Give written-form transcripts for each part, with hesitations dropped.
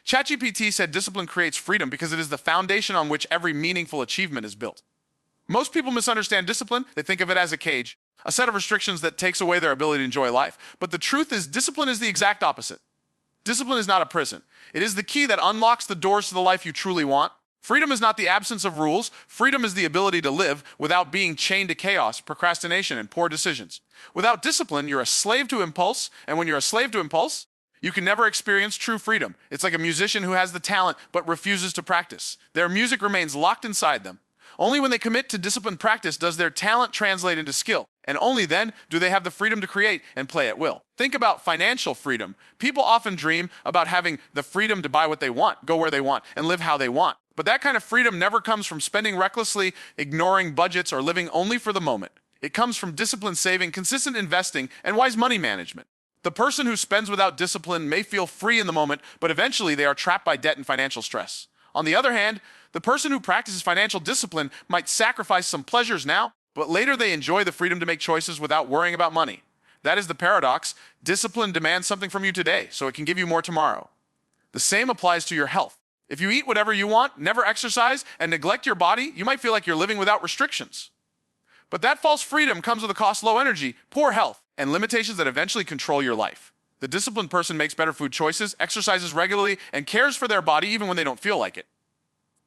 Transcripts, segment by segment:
ChatGPT said discipline creates freedom because it is the foundation on which every meaningful achievement is built. Most people misunderstand discipline. They think of it as a cage, a set of restrictions that takes away their ability to enjoy life. But the truth is, discipline is the exact opposite. Discipline is not a prison. It is the key that unlocks the doors to the life you truly want. Freedom is not the absence of rules. Freedom is the ability to live without being chained to chaos, procrastination, and poor decisions. Without discipline, you're a slave to impulse, and when you're a slave to impulse, you can never experience true freedom. It's like a musician who has the talent but refuses to practice. Their music remains locked inside them. Only when they commit to disciplined practice does their talent translate into skill, and only then do they have the freedom to create and play at will. Think about financial freedom. People often dream about having the freedom to buy what they want, go where they want, and live how they want. But that kind of freedom never comes from spending recklessly, ignoring budgets, or living only for the moment. It comes from disciplined saving, consistent investing, and wise money management. The person who spends without discipline may feel free in the moment, but eventually they are trapped by debt and financial stress. On the other hand, the person who practices financial discipline might sacrifice some pleasures now, but later they enjoy the freedom to make choices without worrying about money. That is the paradox. Discipline demands something from you today, so it can give you more tomorrow. The same applies to your health. If you eat whatever you want, never exercise, and neglect your body, you might feel like you're living without restrictions. But that false freedom comes with a cost: low energy, poor health, and limitations that eventually control your life. The disciplined person makes better food choices, exercises regularly, and cares for their body even when they don't feel like it.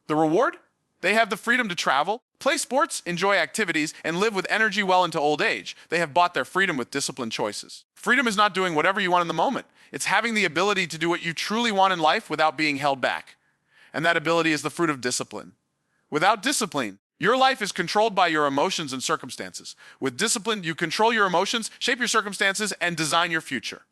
The reward? They have the freedom to travel, play sports, enjoy activities, and live with energy well into old age. They have bought their freedom with disciplined choices. Freedom is not doing whatever you want in the moment. It's having the ability to do what you truly want in life without being held back. And that ability is the fruit of discipline. Without discipline, your life is controlled by your emotions and circumstances. With discipline, you control your emotions, shape your circumstances, and design your future.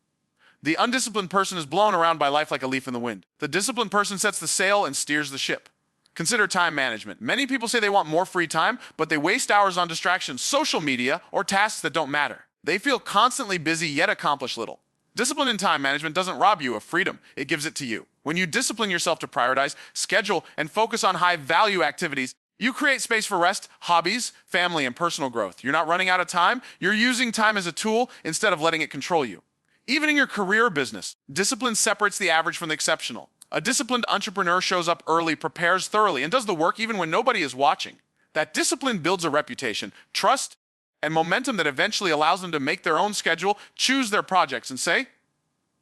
The undisciplined person is blown around by life like a leaf in the wind. The disciplined person sets the sail and steers the ship. Consider time management. Many people say they want more free time, but they waste hours on distractions, social media, or tasks that don't matter. They feel constantly busy yet accomplish little. Discipline in time management doesn't rob you of freedom, it gives it to you. When you discipline yourself to prioritize, schedule, and focus on high-value activities, you create space for rest, hobbies, family, and personal growth. You're not running out of time, you're using time as a tool instead of letting it control you. Even in your career or business, discipline separates the average from the exceptional. A disciplined entrepreneur shows up early, prepares thoroughly, and does the work even when nobody is watching. That discipline builds a reputation, trust, and momentum that eventually allows them to make their own schedule, choose their projects, and say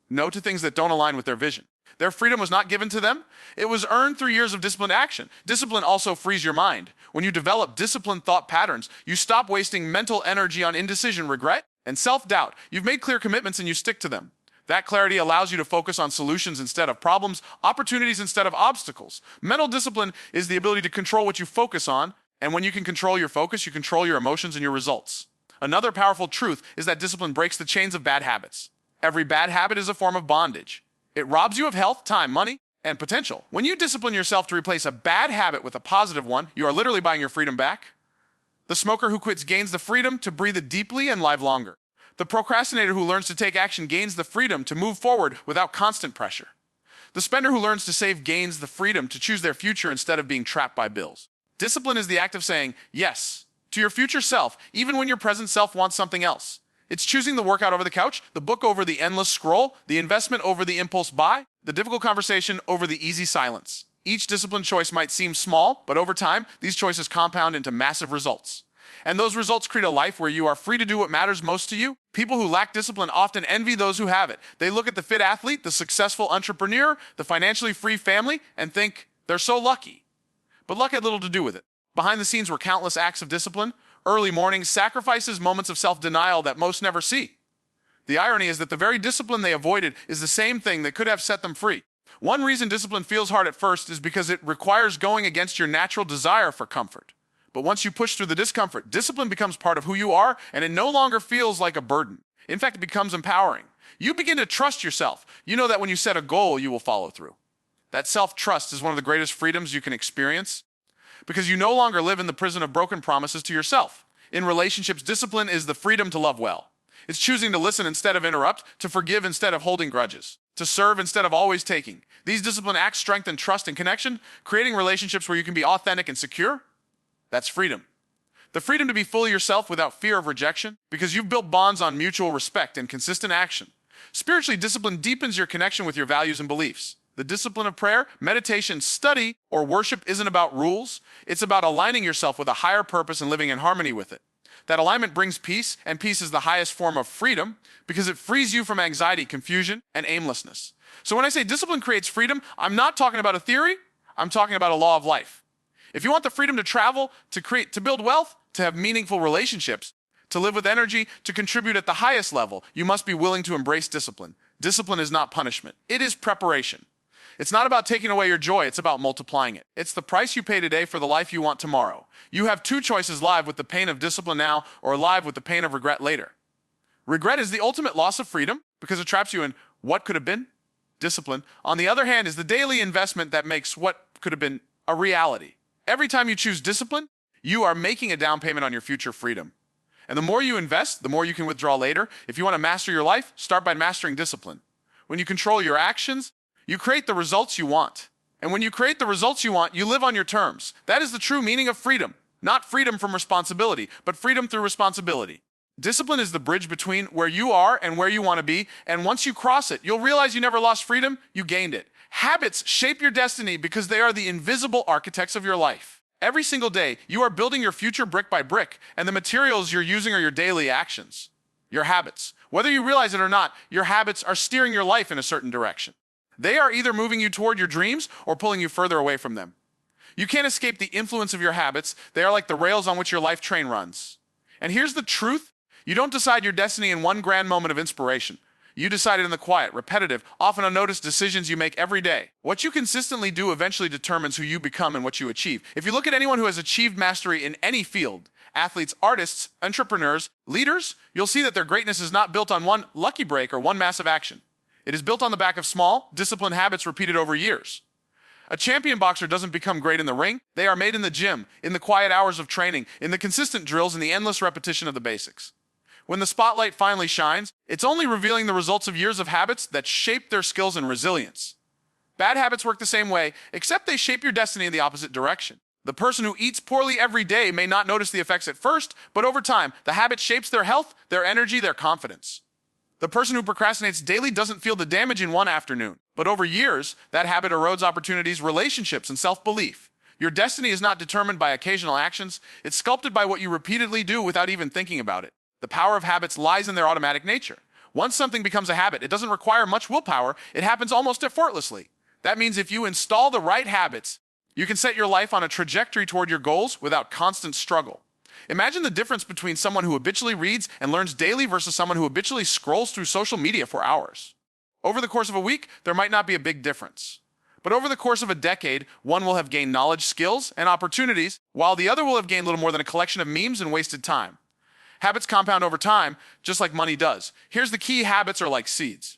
no to things that don't align with their vision. Their freedom was not given to them. It was earned through years of disciplined action. Discipline also frees your mind. When you develop disciplined thought patterns, you stop wasting mental energy on indecision, regret, and self-doubt. You've made clear commitments and you stick to them. That clarity allows you to focus on solutions instead of problems, opportunities instead of obstacles. Mental discipline is the ability to control what you focus on, and when you can control your focus, you control your emotions and your results. Another powerful truth is that discipline breaks the chains of bad habits. Every bad habit is a form of bondage. It robs you of health, time, money, and potential. When you discipline yourself to replace a bad habit with a positive one, you are literally buying your freedom back. The smoker who quits gains the freedom to breathe deeply and live longer. The procrastinator who learns to take action gains the freedom to move forward without constant pressure. The spender who learns to save gains the freedom to choose their future instead of being trapped by bills. Discipline is the act of saying yes to your future self, even when your present self wants something else. It's choosing the workout over the couch, the book over the endless scroll, the investment over the impulse buy, the difficult conversation over the easy silence. Each disciplined choice might seem small, but over time, these choices compound into massive results. And those results create a life where you are free to do what matters most to you. People who lack discipline often envy those who have it. They look at the fit athlete, the successful entrepreneur, the financially free family, and think they're so lucky. But luck had little to do with it. Behind the scenes were countless acts of discipline, early mornings, sacrifices, moments of self-denial that most never see. The irony is that the very discipline they avoided is the same thing that could have set them free. One reason discipline feels hard at first is because it requires going against your natural desire for comfort. But once you push through the discomfort, discipline becomes part of who you are, and it no longer feels like a burden. In fact, it becomes empowering. You begin to trust yourself. You know that when you set a goal, you will follow through. That self-trust is one of the greatest freedoms you can experience because you no longer live in the prison of broken promises to yourself. In relationships, discipline is the freedom to love well. It's choosing to listen instead of interrupt, to forgive instead of holding grudges, to serve instead of always taking. These discipline acts strengthen trust and connection, creating relationships where you can be authentic and secure. That's freedom. The freedom to be fully yourself without fear of rejection, because you've built bonds on mutual respect and consistent action. Spiritually, discipline deepens your connection with your values and beliefs. The discipline of prayer, meditation, study, or worship isn't about rules. It's about aligning yourself with a higher purpose and living in harmony with it. That alignment brings peace, and peace is the highest form of freedom because it frees you from anxiety, confusion, and aimlessness. So when I say discipline creates freedom, I'm not talking about a theory, I'm talking about a law of life. If you want the freedom to travel, to build wealth, to have meaningful relationships, to live with energy, to contribute at the highest level, you must be willing to embrace discipline. Discipline is not punishment. It is preparation. It's not about taking away your joy, it's about multiplying it. It's the price you pay today for the life you want tomorrow. You have two choices: live with the pain of discipline now, or live with the pain of regret later. Regret is the ultimate loss of freedom because it traps you in what could have been. Discipline, on the other hand, is the daily investment that makes what could have been a reality. Every time you choose discipline, you are making a down payment on your future freedom. And the more you invest, the more you can withdraw later. If you want to master your life, start by mastering discipline. When you control your actions, you create the results you want. And when you create the results you want, you live on your terms. That is the true meaning of freedom. Not freedom from responsibility, but freedom through responsibility. Discipline is the bridge between where you are and where you want to be. And once you cross it, you'll realize you never lost freedom, you gained it. Habits shape your destiny because they are the invisible architects of your life. Every single day, you are building your future brick by brick, and the materials you're using are your daily actions, your habits. Whether you realize it or not, your habits are steering your life in a certain direction. They are either moving you toward your dreams or pulling you further away from them. You can't escape the influence of your habits. They are like the rails on which your life train runs. And here's the truth. You don't decide your destiny in one grand moment of inspiration. You decide it in the quiet, repetitive, often unnoticed decisions you make every day. What you consistently do eventually determines who you become and what you achieve. If you look at anyone who has achieved mastery in any field, athletes, artists, entrepreneurs, leaders, you'll see that their greatness is not built on one lucky break or one massive action. It is built on the back of small, disciplined habits repeated over years. A champion boxer doesn't become great in the ring. They are made in the gym, in the quiet hours of training, in the consistent drills, and the endless repetition of the basics. When the spotlight finally shines, it's only revealing the results of years of habits that shape their skills and resilience. Bad habits work the same way, except they shape your destiny in the opposite direction. The person who eats poorly every day may not notice the effects at first, but over time, the habit shapes their health, their energy, their confidence. The person who procrastinates daily doesn't feel the damage in one afternoon, but over years, that habit erodes opportunities, relationships, and self-belief. Your destiny is not determined by occasional actions. It's sculpted by what you repeatedly do without even thinking about it. The power of habits lies in their automatic nature. Once something becomes a habit, it doesn't require much willpower. It happens almost effortlessly. That means if you install the right habits, you can set your life on a trajectory toward your goals without constant struggle. Imagine the difference between someone who habitually reads and learns daily versus someone who habitually scrolls through social media for hours. Over the course of a week, there might not be a big difference. But over the course of a decade, one will have gained knowledge, skills, and opportunities, while the other will have gained little more than a collection of memes and wasted time. Habits compound over time, just like money does. Here's the key: habits are like seeds.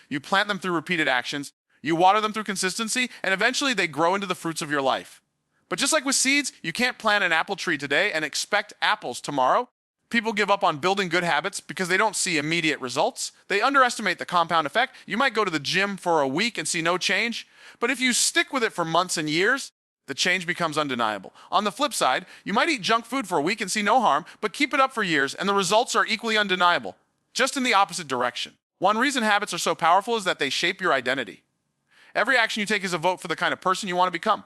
You plant them through repeated actions, you water them through consistency, and eventually they grow into the fruits of your life. But just like with seeds, you can't plant an apple tree today and expect apples tomorrow. People give up on building good habits because they don't see immediate results. They underestimate the compound effect. You might go to the gym for a week and see no change, but if you stick with it for months and years, the change becomes undeniable. On the flip side, you might eat junk food for a week and see no harm, but keep it up for years, and the results are equally undeniable, just in the opposite direction. One reason habits are so powerful is that they shape your identity. Every action you take is a vote for the kind of person you want to become.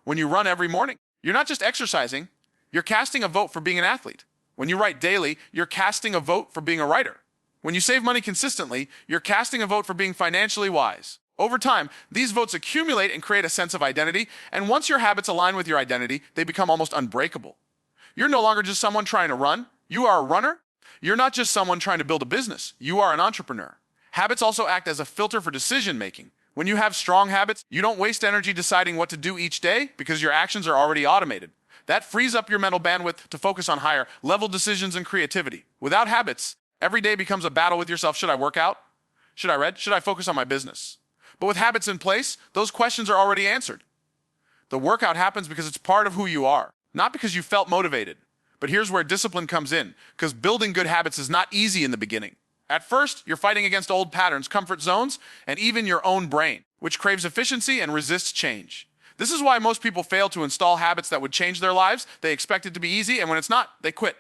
When you run every morning, you're not just exercising, you're casting a vote for being an athlete. When you write daily, you're casting a vote for being a writer. When you save money consistently, you're casting a vote for being financially wise. Over time, these votes accumulate and create a sense of identity, and once your habits align with your identity, they become almost unbreakable. You're no longer just someone trying to run, you are a runner. You're not just someone trying to build a business, you are an entrepreneur. Habits also act as a filter for decision making. When you have strong habits, you don't waste energy deciding what to do each day because your actions are already automated. That frees up your mental bandwidth to focus on higher level decisions and creativity. Without habits, every day becomes a battle with yourself. Should I work out? Should I read? Should I focus on my business? But with habits in place, those questions are already answered. The workout happens because it's part of who you are, not because you felt motivated. But here's where discipline comes in, because building good habits is not easy in the beginning. At first, you're fighting against old patterns, comfort zones, and even your own brain, which craves efficiency and resists change. This is why most people fail to install habits that would change their lives. They expect it to be easy, and when it's not, they quit.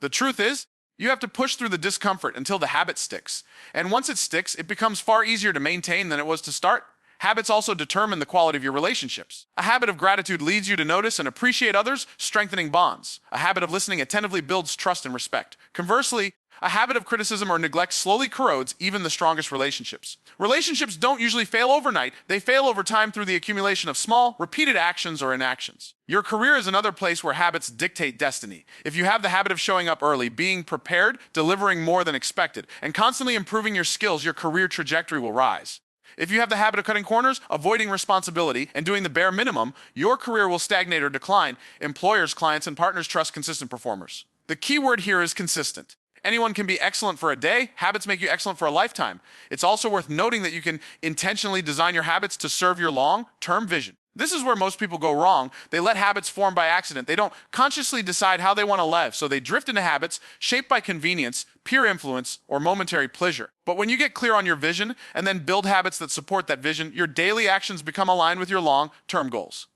The truth is, you have to push through the discomfort until the habit sticks. And once it sticks, it becomes far easier to maintain than it was to start. Habits also determine the quality of your relationships. A habit of gratitude leads you to notice and appreciate others, strengthening bonds. A habit of listening attentively builds trust and respect. Conversely, a habit of criticism or neglect slowly corrodes even the strongest relationships. Relationships don't usually fail overnight. They fail over time through the accumulation of small, repeated actions or inactions. Your career is another place where habits dictate destiny. If you have the habit of showing up early, being prepared, delivering more than expected, and constantly improving your skills, your career trajectory will rise. If you have the habit of cutting corners, avoiding responsibility, and doing the bare minimum, your career will stagnate or decline. Employers, clients, and partners trust consistent performers. The key word here is consistent. Anyone can be excellent for a day. Habits make you excellent for a lifetime. It's also worth noting that you can intentionally design your habits to serve your long-term vision. This is where most people go wrong. They let habits form by accident. They don't consciously decide how they want to live, so they drift into habits shaped by convenience, peer influence, or momentary pleasure. But when you get clear on your vision and then build habits that support that vision, your daily actions become aligned with your long-term goals.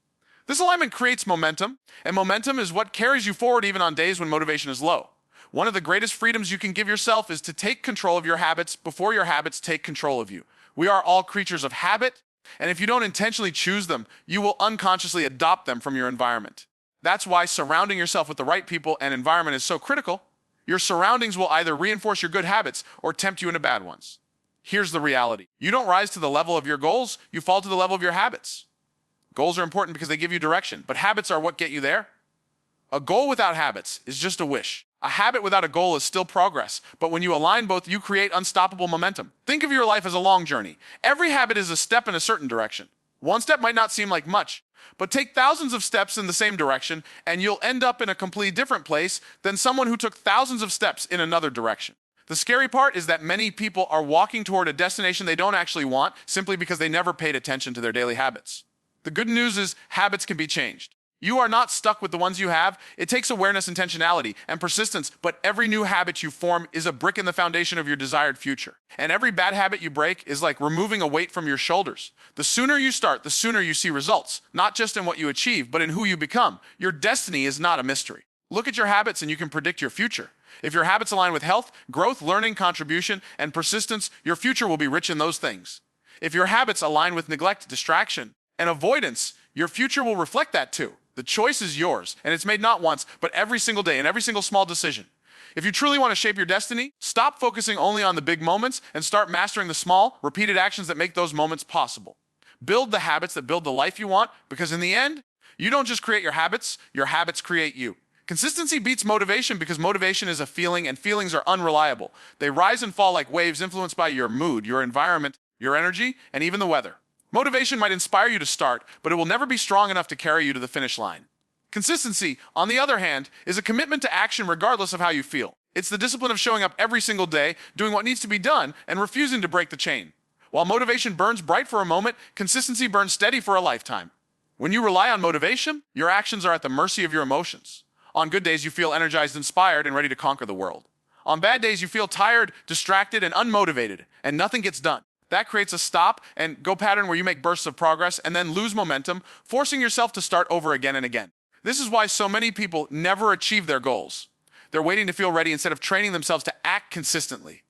This alignment creates momentum, and momentum is what carries you forward even on days when motivation is low. One of the greatest freedoms you can give yourself is to take control of your habits before your habits take control of you. We are all creatures of habit, and if you don't intentionally choose them, you will unconsciously adopt them from your environment. That's why surrounding yourself with the right people and environment is so critical. Your surroundings will either reinforce your good habits or tempt you into bad ones. Here's the reality. You don't rise to the level of your goals, you fall to the level of your habits. Goals are important because they give you direction, but habits are what get you there. A goal without habits is just a wish. A habit without a goal is still progress, but when you align both, you create unstoppable momentum. Think of your life as a long journey. Every habit is a step in a certain direction. One step might not seem like much, but take thousands of steps in the same direction, and you'll end up in a completely different place than someone who took thousands of steps in another direction. The scary part is that many people are walking toward a destination they don't actually want simply because they never paid attention to their daily habits. The good news is habits can be changed. You are not stuck with the ones you have. It takes awareness, intentionality, and persistence, but every new habit you form is a brick in the foundation of your desired future. And every bad habit you break is like removing a weight from your shoulders. The sooner you start, the sooner you see results, not just in what you achieve, but in who you become. Your destiny is not a mystery. Look at your habits and you can predict your future. If your habits align with health, growth, learning, contribution, and persistence, your future will be rich in those things. If your habits align with neglect, distraction, and avoidance, your future will reflect that too. The choice is yours, and it's made not once, but every single day in every single small decision. If you truly want to shape your destiny, stop focusing only on the big moments and start mastering the small, repeated actions that make those moments possible. Build the habits that build the life you want, because in the end, you don't just create your habits create you. Consistency beats motivation because motivation is a feeling, and feelings are unreliable. They rise and fall like waves influenced by your mood, your environment, your energy, and even the weather. Motivation might inspire you to start, but it will never be strong enough to carry you to the finish line. Consistency, on the other hand, is a commitment to action regardless of how you feel. It's the discipline of showing up every single day, doing what needs to be done, and refusing to break the chain. While motivation burns bright for a moment, consistency burns steady for a lifetime. When you rely on motivation, your actions are at the mercy of your emotions. On good days, you feel energized, inspired, and ready to conquer the world. On bad days, you feel tired, distracted, and unmotivated, and nothing gets done. That creates a stop and go pattern where you make bursts of progress and then lose momentum, forcing yourself to start over again and again. This is why so many people never achieve their goals. They're waiting to feel ready instead of training themselves to act consistently.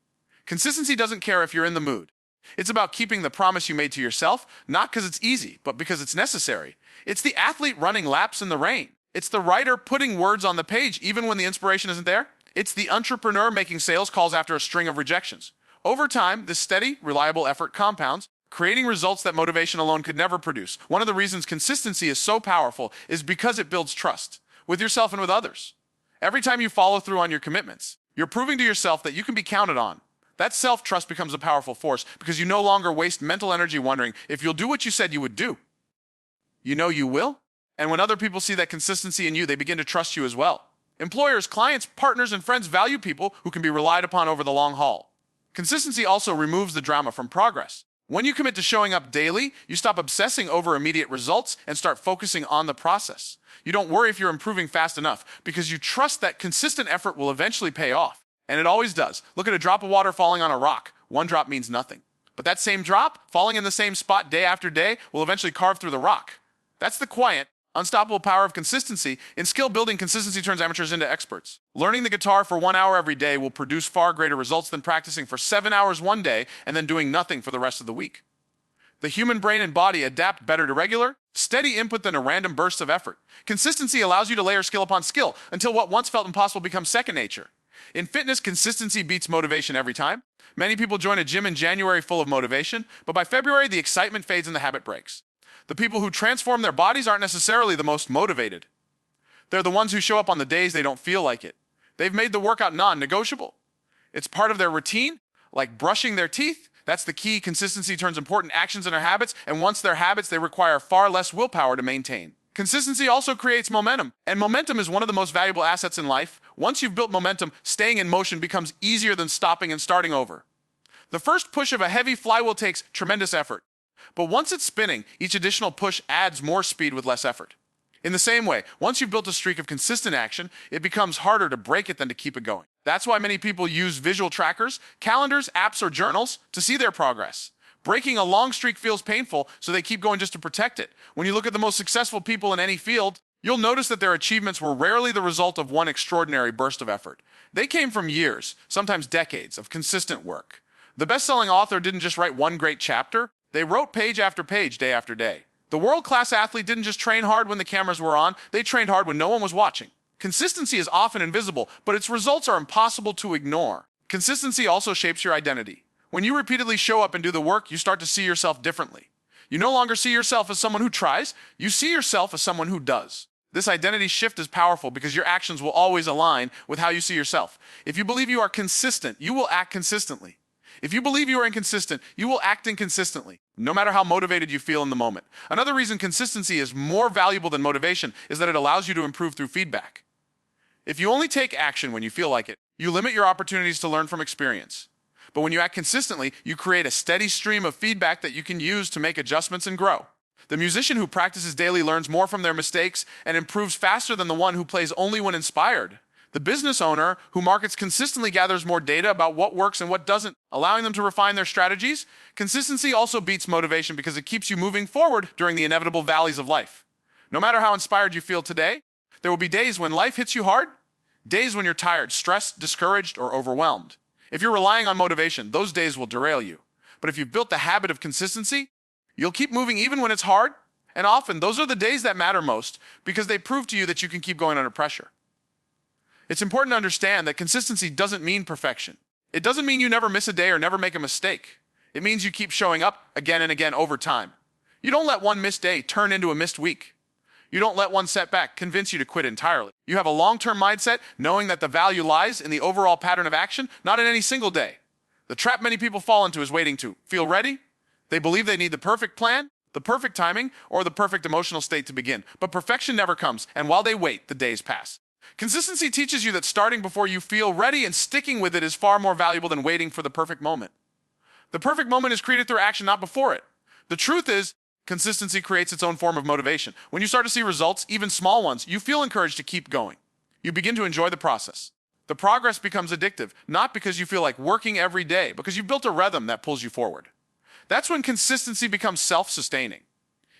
Consistency doesn't care if you're in the mood. It's about keeping the promise you made to yourself, not because it's easy, but because it's necessary. It's the athlete running laps in the rain. It's the writer putting words on the page even when the inspiration isn't there. It's the entrepreneur making sales calls after a string of rejections. Over time, this steady, reliable effort compounds, creating results that motivation alone could never produce. One of the reasons consistency is so powerful is because it builds trust with yourself and with others. Every time you follow through on your commitments, you're proving to yourself that you can be counted on. That self-trust becomes a powerful force because you no longer waste mental energy wondering if you'll do what you said you would do. You know you will. And when other people see that consistency in you, they begin to trust you as well. Employers, clients, partners, and friends value people who can be relied upon over the long haul. Consistency also removes the drama from progress. When you commit to showing up daily, you stop obsessing over immediate results and start focusing on the process. You don't worry if you're improving fast enough because you trust that consistent effort will eventually pay off. And it always does. Look at a drop of water falling on a rock. One drop means nothing. But that same drop, falling in the same spot day after day, will eventually carve through the rock. That's the quiet, unstoppable power of consistency. In skill building, consistency turns amateurs into experts. Learning the guitar for 1 hour every day will produce far greater results than practicing for 7 hours one day and then doing nothing for the rest of the week. The human brain and body adapt better to regular, steady input than a random burst of effort. Consistency allows you to layer skill upon skill until what once felt impossible becomes second nature. In fitness, consistency beats motivation every time. Many people join a gym in January full of motivation, but by February, the excitement fades and the habit breaks. The people who transform their bodies aren't necessarily the most motivated. They're the ones who show up on the days they don't feel like it. They've made the workout non-negotiable. It's part of their routine, like brushing their teeth. That's the key. Consistency turns important actions into habits, and once they're habits, they require far less willpower to maintain. Consistency also creates momentum, and momentum is one of the most valuable assets in life. Once you've built momentum, staying in motion becomes easier than stopping and starting over. The first push of a heavy flywheel takes tremendous effort, but once it's spinning, each additional push adds more speed with less effort. In the same way, once you've built a streak of consistent action, it becomes harder to break it than to keep it going. That's why many people use visual trackers, calendars, apps, or journals to see their progress. Breaking a long streak feels painful, so they keep going just to protect it. When you look at the most successful people in any field, you'll notice that their achievements were rarely the result of one extraordinary burst of effort. They came from years, sometimes decades, of consistent work. The best-selling author didn't just write one great chapter, they wrote page after page, day after day. The world-class athlete didn't just train hard when the cameras were on, they trained hard when no one was watching. Consistency is often invisible, but its results are impossible to ignore. Consistency also shapes your identity. When you repeatedly show up and do the work, you start to see yourself differently. You no longer see yourself as someone who tries, you see yourself as someone who does. This identity shift is powerful because your actions will always align with how you see yourself. If you believe you are consistent, you will act consistently. If you believe you are inconsistent, you will act inconsistently, no matter how motivated you feel in the moment. Another reason consistency is more valuable than motivation is that it allows you to improve through feedback. If you only take action when you feel like it, you limit your opportunities to learn from experience. But when you act consistently, you create a steady stream of feedback that you can use to make adjustments and grow. The musician who practices daily learns more from their mistakes and improves faster than the one who plays only when inspired. The business owner who markets consistently gathers more data about what works and what doesn't, allowing them to refine their strategies. Consistency also beats motivation because it keeps you moving forward during the inevitable valleys of life. No matter how inspired you feel today, there will be days when life hits you hard, days when you're tired, stressed, discouraged, or overwhelmed. If you're relying on motivation, those days will derail you. But if you've built the habit of consistency, you'll keep moving even when it's hard, and often those are the days that matter most because they prove to you that you can keep going under pressure. It's important to understand that consistency doesn't mean perfection. It doesn't mean you never miss a day or never make a mistake. It means you keep showing up again and again over time. You don't let one missed day turn into a missed week. You don't let one setback convince you to quit entirely. You have a long-term mindset knowing that the value lies in the overall pattern of action, not in any single day. The trap many people fall into is waiting to feel ready. They believe they need the perfect plan, the perfect timing, or the perfect emotional state to begin. But perfection never comes, and while they wait, the days pass. Consistency teaches you that starting before you feel ready and sticking with it is far more valuable than waiting for the perfect moment. The perfect moment is created through action, not before it. The truth is, consistency creates its own form of motivation. When you start to see results, even small ones, you feel encouraged to keep going. You begin to enjoy the process. The progress becomes addictive, not because you feel like working every day, because you've built a rhythm that pulls you forward. That's when consistency becomes self-sustaining.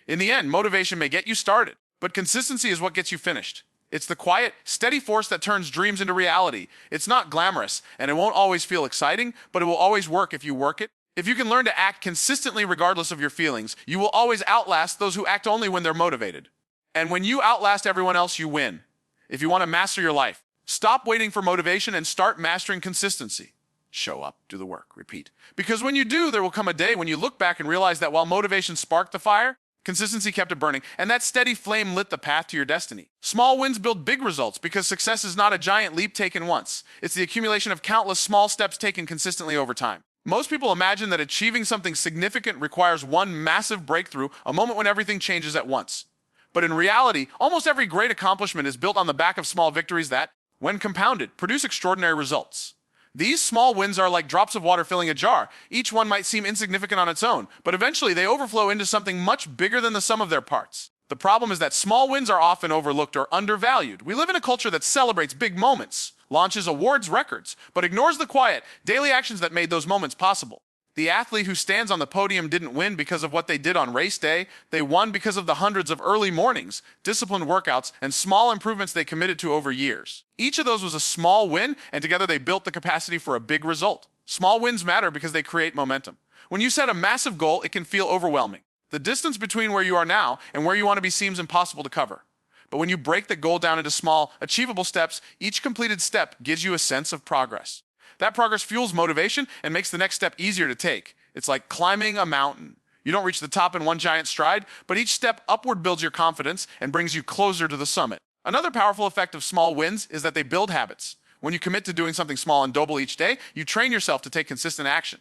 In the end, motivation may get you started, but consistency is what gets you finished. It's the quiet, steady force that turns dreams into reality. It's not glamorous, and it won't always feel exciting, but it will always work if you work it. If you can learn to act consistently regardless of your feelings, you will always outlast those who act only when they're motivated. And when you outlast everyone else, you win. If you want to master your life, stop waiting for motivation and start mastering consistency. Show up, do the work, repeat. Because when you do, there will come a day when you look back and realize that while motivation sparked the fire, consistency kept it burning, and that steady flame lit the path to your destiny. Small wins build big results because success is not a giant leap taken once. It's the accumulation of countless small steps taken consistently over time. Most people imagine that achieving something significant requires one massive breakthrough, a moment when everything changes at once. But in reality, almost every great accomplishment is built on the back of small victories that, when compounded, produce extraordinary results. These small wins are like drops of water filling a jar. Each one might seem insignificant on its own, but eventually they overflow into something much bigger than the sum of their parts. The problem is that small wins are often overlooked or undervalued. We live in a culture that celebrates big moments, launches awards, records, but ignores the quiet, daily actions that made those moments possible. The athlete who stands on the podium didn't win because of what they did on race day. They won because of the hundreds of early mornings, disciplined workouts, and small improvements they committed to over years. Each of those was a small win, and together they built the capacity for a big result. Small wins matter because they create momentum. When you set a massive goal, it can feel overwhelming. The distance between where you are now and where you want to be seems impossible to cover. But when you break the goal down into small, achievable steps, each completed step gives you a sense of progress. That progress fuels motivation and makes the next step easier to take. It's like climbing a mountain. You don't reach the top in one giant stride, but each step upward builds your confidence and brings you closer to the summit. Another powerful effect of small wins is that they build habits. When you commit to doing something small and doable each day, you train yourself to take consistent action.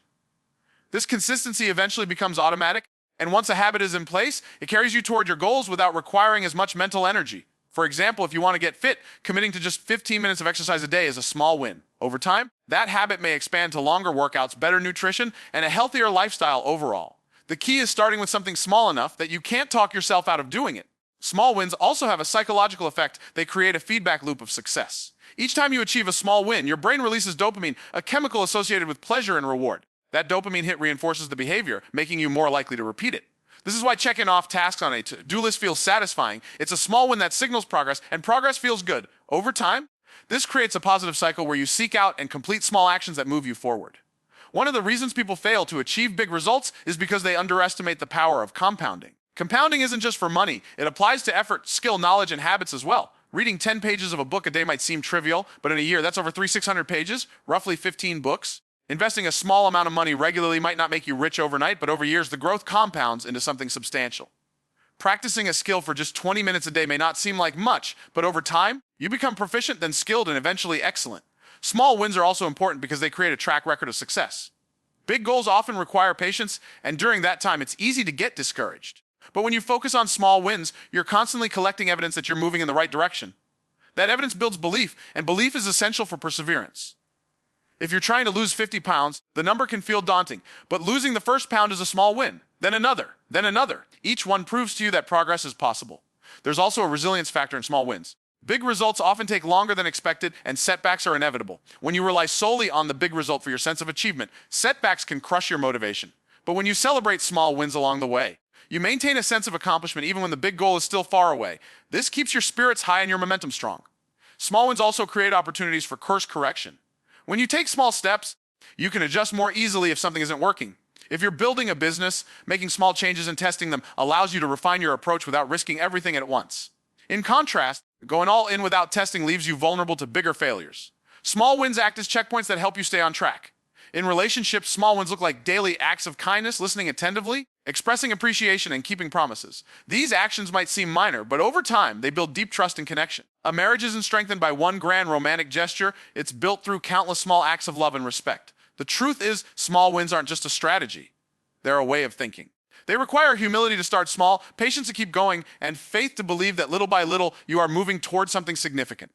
This consistency eventually becomes automatic, and once a habit is in place, it carries you toward your goals without requiring as much mental energy. For example, if you want to get fit, committing to just 15 minutes of exercise a day is a small win. Over time, that habit may expand to longer workouts, better nutrition, and a healthier lifestyle overall. The key is starting with something small enough that you can't talk yourself out of doing it. Small wins also have a psychological effect. They create a feedback loop of success. Each time you achieve a small win, your brain releases dopamine, a chemical associated with pleasure and reward. That dopamine hit reinforces the behavior, making you more likely to repeat it. This is why checking off tasks on a to-do list feels satisfying. It's a small win that signals progress, and progress feels good. Over time, this creates a positive cycle where you seek out and complete small actions that move you forward. One of the reasons people fail to achieve big results is because they underestimate the power of compounding. Compounding isn't just for money. It applies to effort, skill, knowledge, and habits as well. Reading 10 pages of a book a day might seem trivial, but in a year, that's over 600 pages, roughly 15 books. Investing a small amount of money regularly might not make you rich overnight, but over years, the growth compounds into something substantial. Practicing a skill for just 20 minutes a day may not seem like much, but over time, you become proficient, then skilled, and eventually excellent. Small wins are also important because they create a track record of success. Big goals often require patience, and during that time, it's easy to get discouraged. But when you focus on small wins, you're constantly collecting evidence that you're moving in the right direction. That evidence builds belief, and belief is essential for perseverance. If you're trying to lose 50 pounds, the number can feel daunting, but losing the first pound is a small win. Then another, then another. Each one proves to you that progress is possible. There's also a resilience factor in small wins. Big results often take longer than expected, and setbacks are inevitable. When you rely solely on the big result for your sense of achievement, setbacks can crush your motivation. But when you celebrate small wins along the way, you maintain a sense of accomplishment even when the big goal is still far away. This keeps your spirits high and your momentum strong. Small wins also create opportunities for course correction. When you take small steps, you can adjust more easily if something isn't working. If you're building a business, making small changes and testing them allows you to refine your approach without risking everything at once. In contrast, going all in without testing leaves you vulnerable to bigger failures. Small wins act as checkpoints that help you stay on track. In relationships, small wins look like daily acts of kindness, listening attentively, expressing appreciation, and keeping promises. These actions might seem minor, but over time, they build deep trust and connection. A marriage isn't strengthened by one grand romantic gesture. It's built through countless small acts of love and respect. The truth is, small wins aren't just a strategy. They're a way of thinking. They require humility to start small, patience to keep going, and faith to believe that little by little, you are moving towards something significant.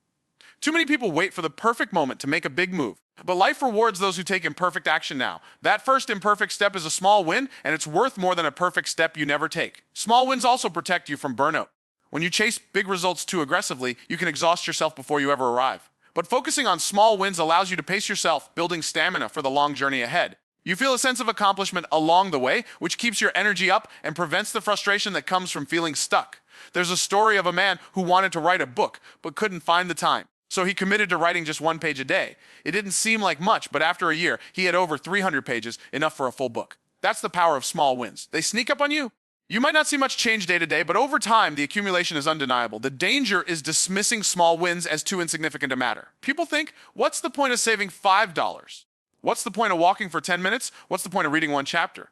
Too many people wait for the perfect moment to make a big move. But life rewards those who take imperfect action now. That first imperfect step is a small win, and it's worth more than a perfect step you never take. Small wins also protect you from burnout. When you chase big results too aggressively, you can exhaust yourself before you ever arrive. But focusing on small wins allows you to pace yourself, building stamina for the long journey ahead. You feel a sense of accomplishment along the way, which keeps your energy up and prevents the frustration that comes from feeling stuck. There's a story of a man who wanted to write a book, but couldn't find the time. So he committed to writing just one page a day. It didn't seem like much, but after a year, he had over 300 pages, enough for a full book. That's the power of small wins. They sneak up on you. You might not see much change day to day, but over time, the accumulation is undeniable. The danger is dismissing small wins as too insignificant to matter. People think, what's the point of saving $5? What's the point of walking for 10 minutes? What's the point of reading one chapter?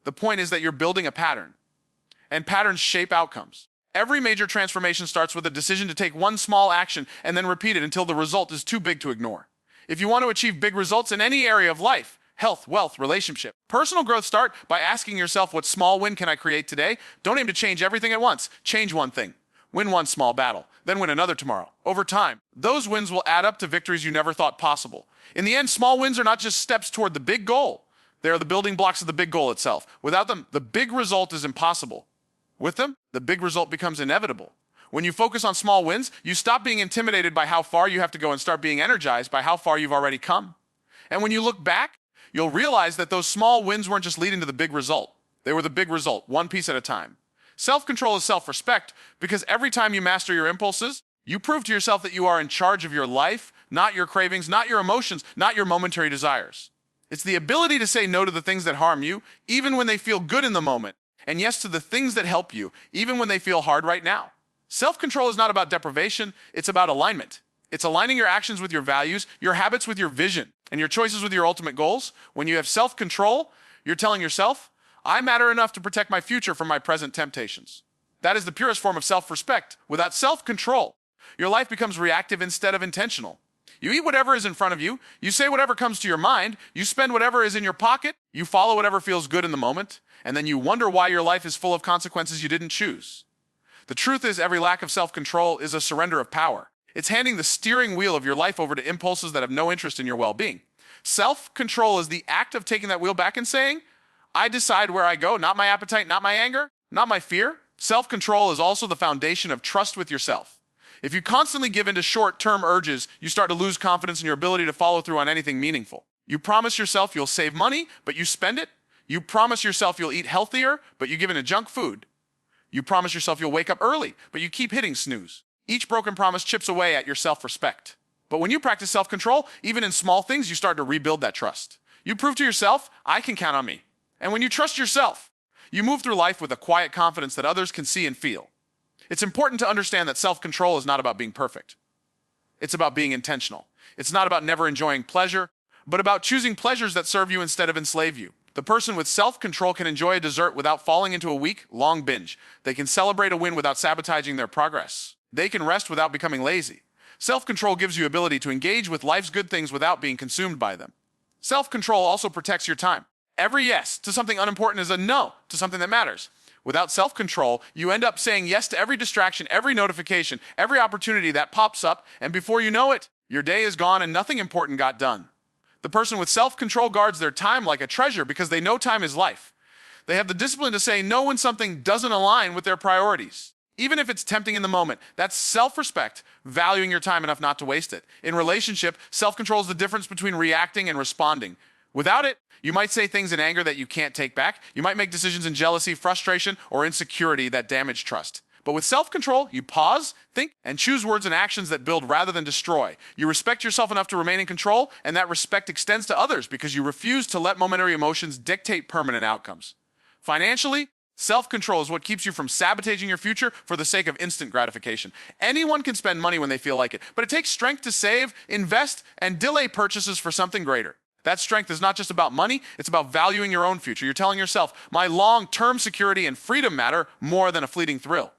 The point is that you're building a pattern, and patterns shape outcomes. Every major transformation starts with a decision to take one small action and then repeat it until the result is too big to ignore. If you want to achieve big results in any area of life, health, wealth, relationship, personal growth, start by asking yourself, what small win can I create today? Don't aim to change everything at once. Change one thing. Win one small battle, then win another tomorrow. Over time, those wins will add up to victories you never thought possible. In the end, small wins are not just steps toward the big goal. They are the building blocks of the big goal itself. Without them, the big result is impossible. With them, the big result becomes inevitable. When you focus on small wins, you stop being intimidated by how far you have to go and start being energized by how far you've already come. And when you look back, you'll realize that those small wins weren't just leading to the big result. They were the big result, one piece at a time. Self-control is self-respect, because every time you master your impulses, you prove to yourself that you are in charge of your life, not your cravings, not your emotions, not your momentary desires. It's the ability to say no to the things that harm you, even when they feel good in the moment, and yes to the things that help you, even when they feel hard right now. Self-control is not about deprivation, it's about alignment. It's aligning your actions with your values, your habits with your vision, and your choices with your ultimate goals. When you have self-control, you're telling yourself, I matter enough to protect my future from my present temptations. That is the purest form of self-respect. Without self-control, your life becomes reactive instead of intentional. You eat whatever is in front of you, you say whatever comes to your mind, you spend whatever is in your pocket, you follow whatever feels good in the moment, and then you wonder why your life is full of consequences you didn't choose. The truth is, every lack of self-control is a surrender of power. It's handing the steering wheel of your life over to impulses that have no interest in your well-being. Self-control is the act of taking that wheel back and saying, I decide where I go, not my appetite, not my anger, not my fear. Self-control is also the foundation of trust with yourself. If you constantly give in to short-term urges, you start to lose confidence in your ability to follow through on anything meaningful. You promise yourself you'll save money, but you spend it. You promise yourself you'll eat healthier, but you give in to junk food. You promise yourself you'll wake up early, but you keep hitting snooze. Each broken promise chips away at your self-respect. But when you practice self-control, even in small things, you start to rebuild that trust. You prove to yourself, I can count on me. And when you trust yourself, you move through life with a quiet confidence that others can see and feel. It's important to understand that self-control is not about being perfect. It's about being intentional. It's not about never enjoying pleasure, but about choosing pleasures that serve you instead of enslave you. The person with self-control can enjoy a dessert without falling into a week-long binge. They can celebrate a win without sabotaging their progress. They can rest without becoming lazy. Self-control gives you ability to engage with life's good things without being consumed by them. Self-control also protects your time. Every yes to something unimportant is a no to something that matters. Without self-control, you end up saying yes to every distraction, every notification, every opportunity that pops up, and before you know it, your day is gone and nothing important got done. The person with self-control guards their time like a treasure because they know time is life. They have the discipline to say no when something doesn't align with their priorities. Even if it's tempting in the moment, that's self-respect, valuing your time enough not to waste it. In relationship, self-control is the difference between reacting and responding. Without it, you might say things in anger that you can't take back. You might make decisions in jealousy, frustration, or insecurity that damage trust. But with self-control, you pause, think, and choose words and actions that build rather than destroy. You respect yourself enough to remain in control, and that respect extends to others because you refuse to let momentary emotions dictate permanent outcomes. Financially, self-control is what keeps you from sabotaging your future for the sake of instant gratification. Anyone can spend money when they feel like it, but it takes strength to save, invest, and delay purchases for something greater. That strength is not just about money, it's about valuing your own future. You're telling yourself, my long-term security and freedom matter more than a fleeting thrill.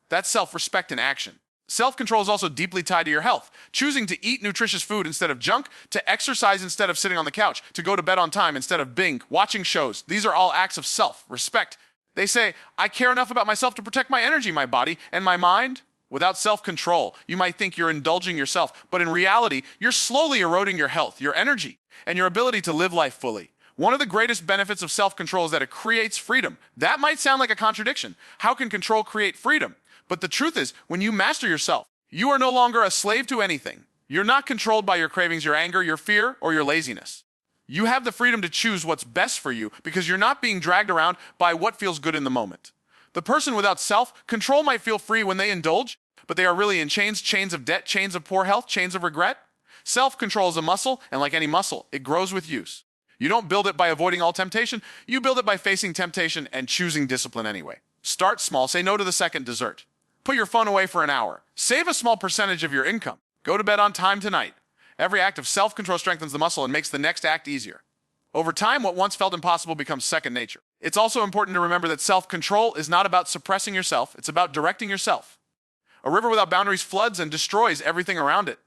That's self-respect in action. Self-control is also deeply tied to your health. Choosing to eat nutritious food instead of junk, to exercise instead of sitting on the couch, to go to bed on time instead of watching shows. These are all acts of self-respect. They say, I care enough about myself to protect my energy, my body, and my mind. Without self-control, you might think you're indulging yourself, but in reality, you're slowly eroding your health, your energy, and your ability to live life fully. One of the greatest benefits of self-control is that it creates freedom. That might sound like a contradiction. How can control create freedom? But the truth is, when you master yourself, you are no longer a slave to anything. You're not controlled by your cravings, your anger, your fear, or your laziness. You have the freedom to choose what's best for you because you're not being dragged around by what feels good in the moment. The person without self-control might feel free when they indulge, but they are really in chains of debt, chains of poor health, chains of regret. Self-control is a muscle, and like any muscle, it grows with use. You don't build it by avoiding all temptation. You build it by facing temptation and choosing discipline anyway. Start small. Say no to the second dessert. Put your phone away for an hour. Save a small percentage of your income. Go to bed on time tonight. Every act of self-control strengthens the muscle and makes the next act easier. Over time, what once felt impossible becomes second nature. It's also important to remember that self-control is not about suppressing yourself. It's about directing yourself. A river without boundaries floods and destroys everything around it.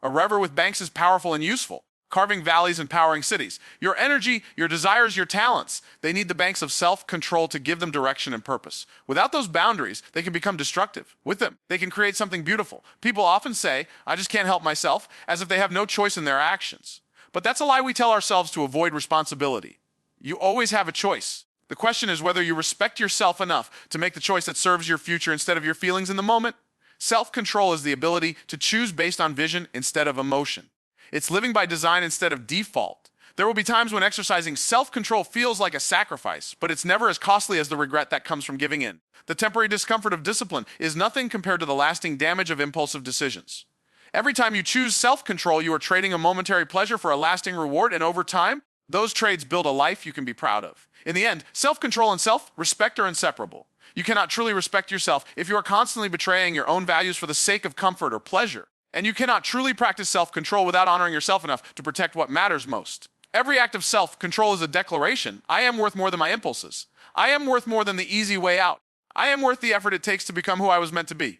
A river with banks is powerful and useful, carving valleys and powering cities. Your energy, your desires, your talents, they need the banks of self-control to give them direction and purpose. Without those boundaries, they can become destructive. With them, they can create something beautiful. People often say, I just can't help myself, as if they have no choice in their actions. But that's a lie we tell ourselves to avoid responsibility. You always have a choice. The question is whether you respect yourself enough to make the choice that serves your future instead of your feelings in the moment. Self-control is the ability to choose based on vision instead of emotion. It's living by design instead of default. There will be times when exercising self-control feels like a sacrifice, but it's never as costly as the regret that comes from giving in. The temporary discomfort of discipline is nothing compared to the lasting damage of impulsive decisions. Every time you choose self-control, you are trading a momentary pleasure for a lasting reward, and over time, Those traits build a life you can be proud of. In the end, self-control and self-respect are inseparable. You cannot truly respect yourself if you are constantly betraying your own values for the sake of comfort or pleasure. And you cannot truly practice self-control without honoring yourself enough to protect what matters most. Every act of self-control is a declaration. I am worth more than my impulses. I am worth more than the easy way out. I am worth the effort it takes to become who I was meant to be.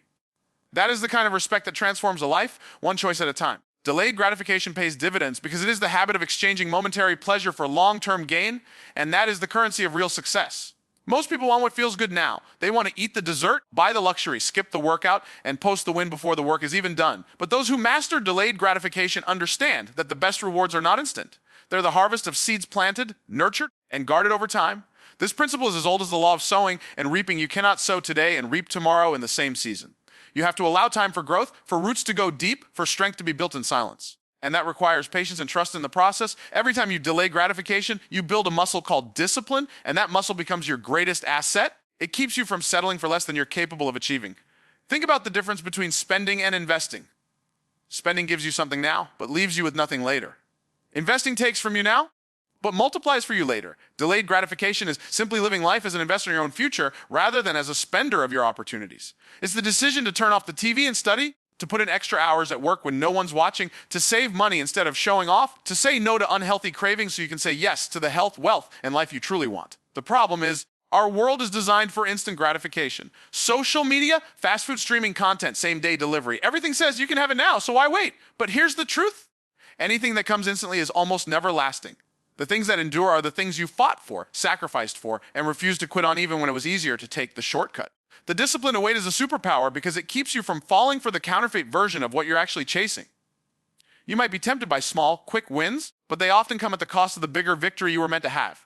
That is the kind of respect that transforms a life, one choice at a time. Delayed gratification pays dividends because it is the habit of exchanging momentary pleasure for long-term gain, and that is the currency of real success. Most people want what feels good now. They want to eat the dessert, buy the luxury, skip the workout, and post the win before the work is even done. But those who master delayed gratification understand that the best rewards are not instant. They're the harvest of seeds planted, nurtured, and guarded over time. This principle is as old as the law of sowing and reaping. You cannot sow today and reap tomorrow in the same season. You have to allow time for growth, for roots to go deep, for strength to be built in silence. And that requires patience and trust in the process. Every time you delay gratification, you build a muscle called discipline, and that muscle becomes your greatest asset. It keeps you from settling for less than you're capable of achieving. Think about the difference between spending and investing. Spending gives you something now, but leaves you with nothing later. Investing takes from you now, but multiplies for you later. Delayed gratification is simply living life as an investor in your own future rather than as a spender of your opportunities. It's the decision to turn off the TV and study, to put in extra hours at work when no one's watching, to save money instead of showing off, to say no to unhealthy cravings so you can say yes to the health, wealth, and life you truly want. The problem is, our world is designed for instant gratification. Social media, fast food streaming content, same-day delivery. Everything says you can have it now, so why wait? But here's the truth. Anything that comes instantly is almost never lasting. The things that endure are the things you fought for, sacrificed for, and refused to quit on even when it was easier to take the shortcut. The discipline to wait is a superpower because it keeps you from falling for the counterfeit version of what you're actually chasing. You might be tempted by small, quick wins, but they often come at the cost of the bigger victory you were meant to have.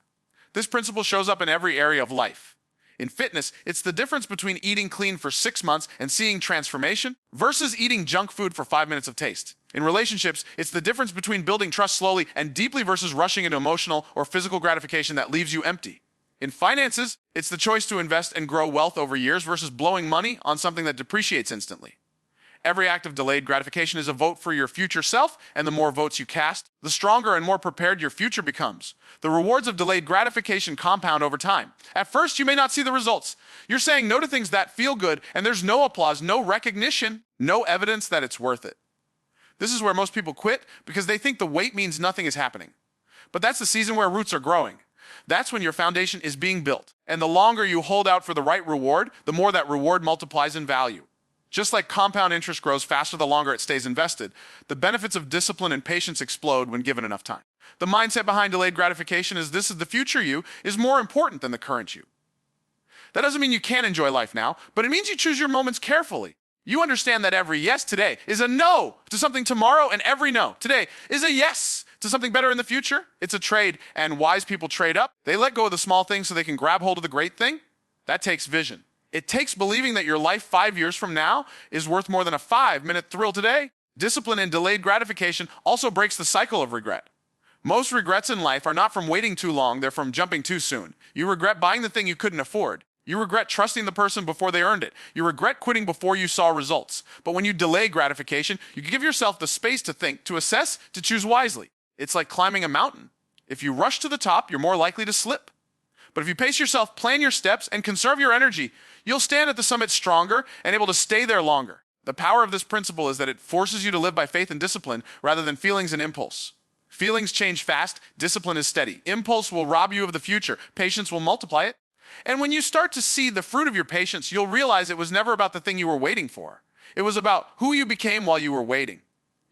This principle shows up in every area of life. In fitness, it's the difference between eating clean for 6 months and seeing transformation versus eating junk food for 5 minutes of taste. In relationships, it's the difference between building trust slowly and deeply versus rushing into emotional or physical gratification that leaves you empty. In finances, it's the choice to invest and grow wealth over years versus blowing money on something that depreciates instantly. Every act of delayed gratification is a vote for your future self, and the more votes you cast, the stronger and more prepared your future becomes. The rewards of delayed gratification compound over time. At first, you may not see the results. You're saying no to things that feel good, and there's no applause, no recognition, no evidence that it's worth it. This is where most people quit because they think the wait means nothing is happening. But that's the season where roots are growing. That's when your foundation is being built. And the longer you hold out for the right reward, the more that reward multiplies in value. Just like compound interest grows faster the longer it stays invested, the benefits of discipline and patience explode when given enough time. The mindset behind delayed gratification is this is the future you is more important than the current you. That doesn't mean you can't enjoy life now, but it means you choose your moments carefully. You understand that every yes today is a no to something tomorrow, and every no today is a yes to something better in the future. It's a trade, and wise people trade up. They let go of the small things so they can grab hold of the great thing. That takes vision. It takes believing that your life 5 years from now is worth more than a 5-minute thrill today. Discipline and delayed gratification also breaks the cycle of regret. Most regrets in life are not from waiting too long, they're from jumping too soon. You regret buying the thing you couldn't afford. You regret trusting the person before they earned it. You regret quitting before you saw results. But when you delay gratification, you give yourself the space to think, to assess, to choose wisely. It's like climbing a mountain. If you rush to the top, you're more likely to slip. But if you pace yourself, plan your steps, and conserve your energy, you'll stand at the summit stronger and able to stay there longer. The power of this principle is that it forces you to live by faith and discipline rather than feelings and impulse. Feelings change fast, discipline is steady. Impulse will rob you of the future, patience will multiply it. And when you start to see the fruit of your patience, you'll realize it was never about the thing you were waiting for. It was about who you became while you were waiting.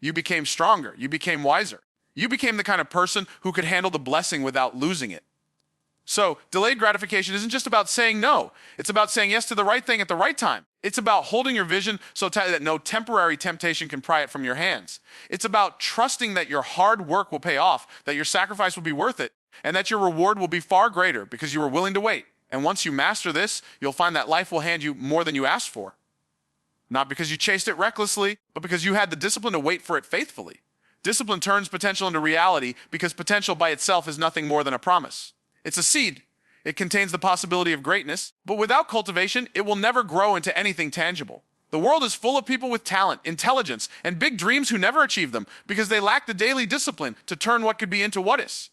You became stronger. You became wiser. You became the kind of person who could handle the blessing without losing it. So, delayed gratification isn't just about saying no. It's about saying yes to the right thing at the right time. It's about holding your vision so tightly that no temporary temptation can pry it from your hands. It's about trusting that your hard work will pay off, that your sacrifice will be worth it, and that your reward will be far greater because you were willing to wait. And once you master this, you'll find that life will hand you more than you asked for. Not because you chased it recklessly, but because you had the discipline to wait for it faithfully. Discipline turns potential into reality because potential by itself is nothing more than a promise. It's a seed. It contains the possibility of greatness, but without cultivation, it will never grow into anything tangible. The world is full of people with talent, intelligence, and big dreams who never achieve them because they lack the daily discipline to turn what could be into what is.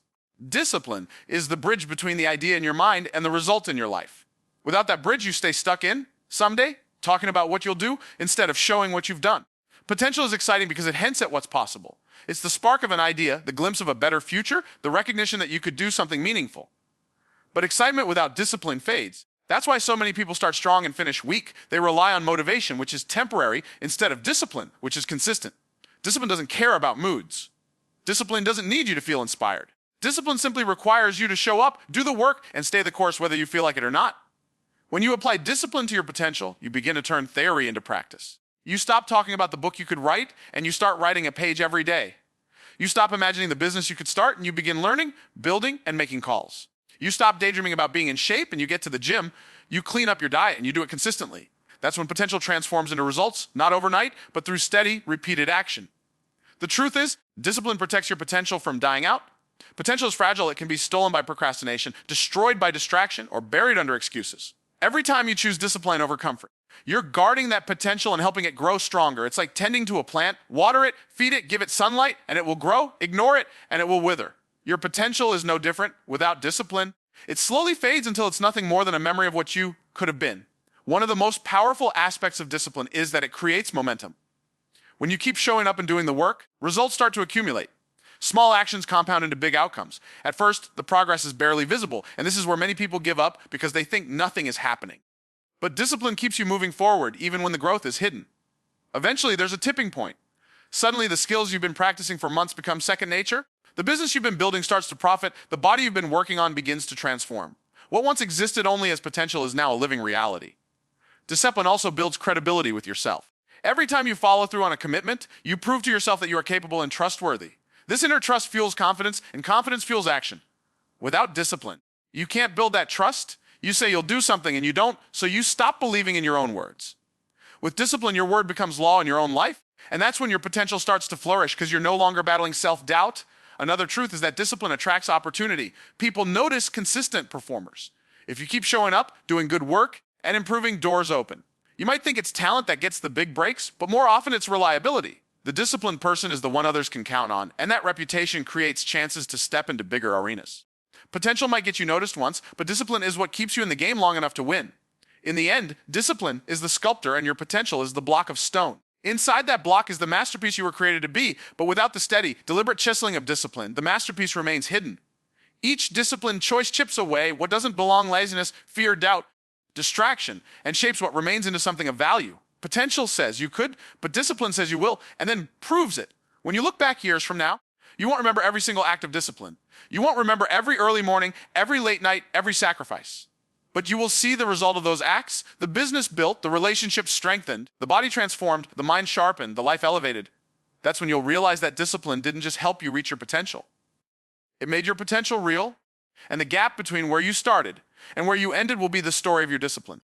Discipline is the bridge between the idea in your mind and the result in your life. Without that bridge, you stay stuck in, someday, talking about what you'll do instead of showing what you've done. Potential is exciting because it hints at what's possible. It's the spark of an idea, the glimpse of a better future, the recognition that you could do something meaningful. But excitement without discipline fades. That's why so many people start strong and finish weak. They rely on motivation, which is temporary, instead of discipline, which is consistent. Discipline doesn't care about moods. Discipline doesn't need you to feel inspired. Discipline simply requires you to show up, do the work, and stay the course whether you feel like it or not. When you apply discipline to your potential, you begin to turn theory into practice. You stop talking about the book you could write, and you start writing a page every day. You stop imagining the business you could start, and you begin learning, building, and making calls. You stop daydreaming about being in shape, and you get to the gym. You clean up your diet, and you do it consistently. That's when potential transforms into results, not overnight, but through steady, repeated action. The truth is, discipline protects your potential from dying out. Potential is fragile. It can be stolen by procrastination, destroyed by distraction, or buried under excuses. Every time you choose discipline over comfort, you're guarding that potential and helping it grow stronger. It's like tending to a plant. Water it, feed it, give it sunlight, and it will grow. Ignore it, and it will wither. Your potential is no different. Without discipline, it slowly fades until it's nothing more than a memory of what you could have been. One of the most powerful aspects of discipline is that it creates momentum. When you keep showing up and doing the work, results start to accumulate. Small actions compound into big outcomes. At first, the progress is barely visible, and this is where many people give up because they think nothing is happening. But discipline keeps you moving forward even when the growth is hidden. Eventually, there's a tipping point. Suddenly, the skills you've been practicing for months become second nature. The business you've been building starts to profit. The body you've been working on begins to transform. What once existed only as potential is now a living reality. Discipline also builds credibility with yourself. Every time you follow through on a commitment, you prove to yourself that you are capable and trustworthy. This inner trust fuels confidence, and confidence fuels action. Without discipline, you can't build that trust. You say you'll do something and you don't, so you stop believing in your own words. With discipline, your word becomes law in your own life, and that's when your potential starts to flourish because you're no longer battling self-doubt. Another truth is that discipline attracts opportunity. People notice consistent performers. If you keep showing up, doing good work, and improving, doors open. You might think it's talent that gets the big breaks, but more often it's reliability. The disciplined person is the one others can count on, and that reputation creates chances to step into bigger arenas. Potential might get you noticed once, but discipline is what keeps you in the game long enough to win. In the end, discipline is the sculptor and your potential is the block of stone. Inside that block is the masterpiece you were created to be, but without the steady, deliberate chiseling of discipline, the masterpiece remains hidden. Each disciplined choice chips away what doesn't belong: laziness, fear, doubt, distraction, and shapes what remains into something of value. Potential says you could, but discipline says you will, and then proves it. When you look back years from now, you won't remember every single act of discipline. You won't remember every early morning, every late night, every sacrifice. But you will see the result of those acts: the business built, the relationship strengthened, the body transformed, the mind sharpened, the life elevated. That's when you'll realize that discipline didn't just help you reach your potential. It made your potential real, and the gap between where you started and where you ended will be the story of your discipline.